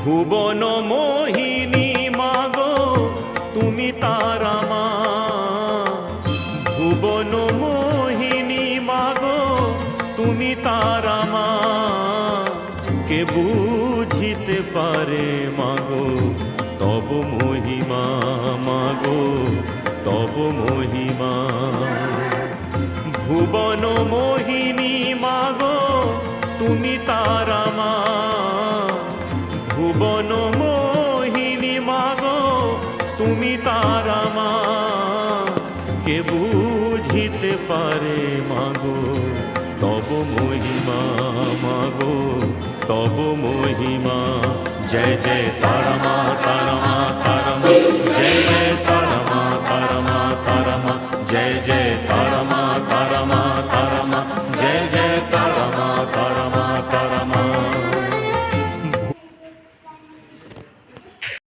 ভুবন মোহিনী মাগো তুমি তারা মা, ভুবন মোহিনী মাগো তুমি তারা মা। কে বুঝিতে পারে মাগো তব মহিমা, মাগো তব মহিমা। ভুবন মোহিনী মাগো তুমি তারা মা, ভুবন মোহিনী মাগো তুমি তারা মা। কে বুঝিতে পারে মাগো তব মহিমা, মাগো তব মহিমা। জয় জয় তারা মা, তারা মা।